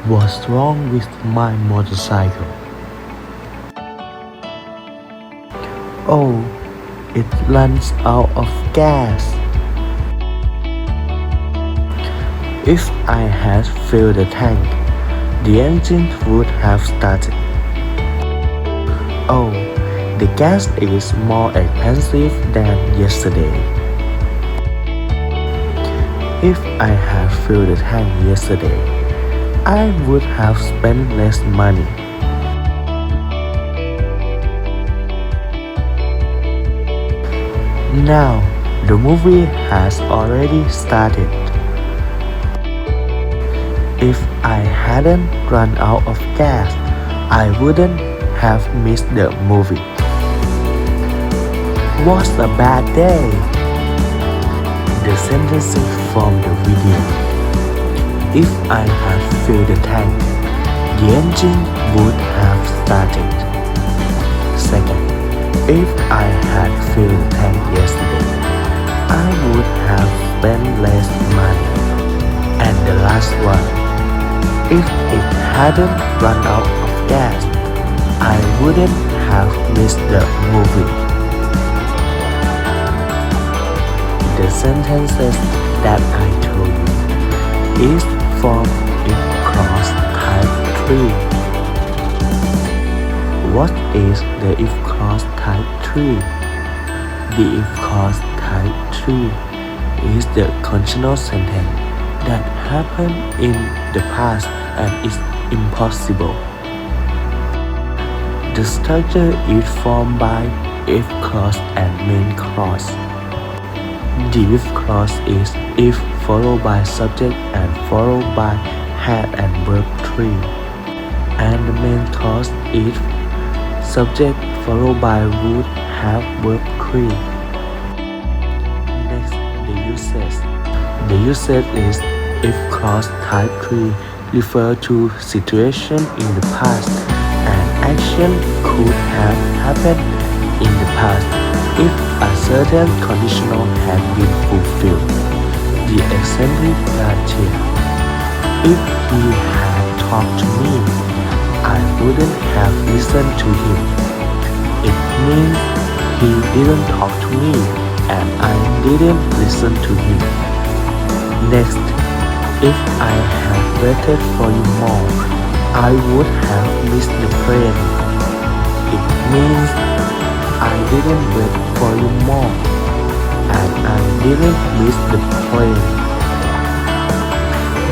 What's wrong with my motorcycle? Oh, it runs out of gas. If I had filled the tank, the engine would have started. Oh, the gas is more expensive than yesterday. If I had filled the tank yesterday, I would have spent less money. Now, the movie has already started. If I hadn't run out of gas, I wouldn't have missed the movie. Was a bad day. The sentences from the video. If I had filled the tank, the engine would have started. Second, if I had filled the tank yesterday, I would have spent less money. And the last one, if it hadn't run out of gas, I wouldn't have missed the movie. The sentences that I told you is from if clause type 3. What is the if clause type 3? The if clause type 3 is the conditional sentence that happened in the past and is impossible. The structure is formed by if clause and main clause. The if clause is if followed by subject and followed by had and verb 3. And the main clause is subject followed by would have verb 3. Next, the usage. The usage is if clause type 3 refer to situation in the past and action could have happened in the past if a certain conditional had been fulfilled. The exemplified here. If he had talked to me, I wouldn't have listened to him. It means he didn't talk to me and I didn't listen to him. Next, if I had waited for you more, I would have missed the plane. It means I didn't wait for you more and I didn't miss the plane.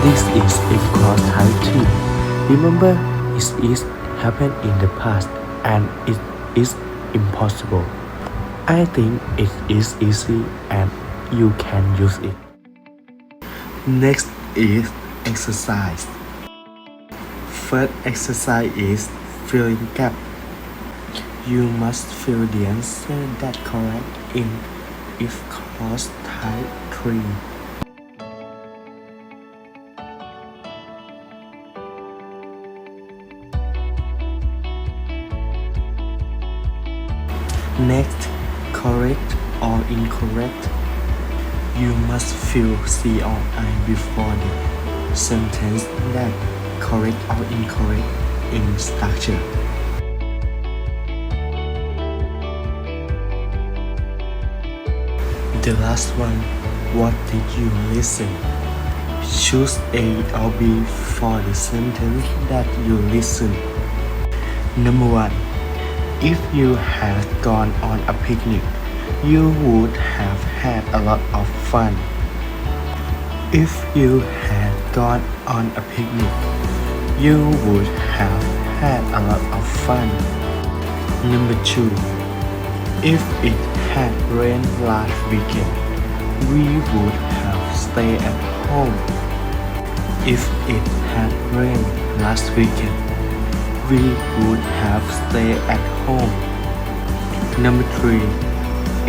This is if clause type 2. Remember, it is happened in the past and it is impossible. I think it is easy and you can use it. Next is exercise. First exercise is filling gap. You must fill the answer that correct in if clause type 3. Next, correct or incorrect. You must fill C or I before the sentence that correct or incorrect in structure. The last one, what did you listen? Choose A or B for the sentence that you listen. Number 1. If you had gone on a picnic, you would have had a lot of fun. If you had gone on a picnic, you would have had a lot of fun. Number 2. If it had rained last weekend, we would have stayed at home. If it had rained last weekend, we would have stayed at home. Number 3.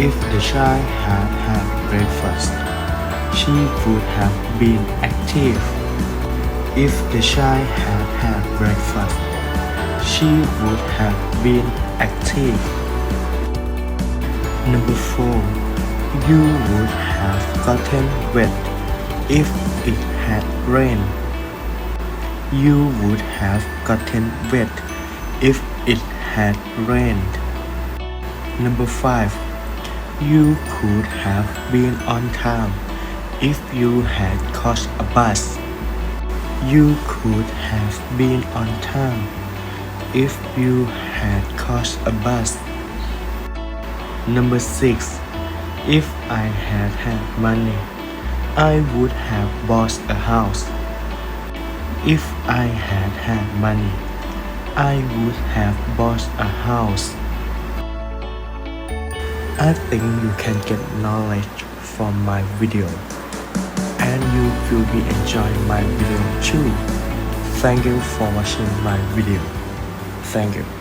If the child had had breakfast, she would have been active. If the child had had breakfast, she would have been active. Number 4. You would have gotten wet if it had rained. You would have gotten wet if it had rained. Number 5. You could have been on time if you had caught a bus. You could have been on time if you had caught a bus. Number 6. If I had had money, I would have bought a house. If I had had money, I would have bought a house. I think you can get knowledge from my video, and you will be enjoying my video too. Thank you for watching my video. Thank you.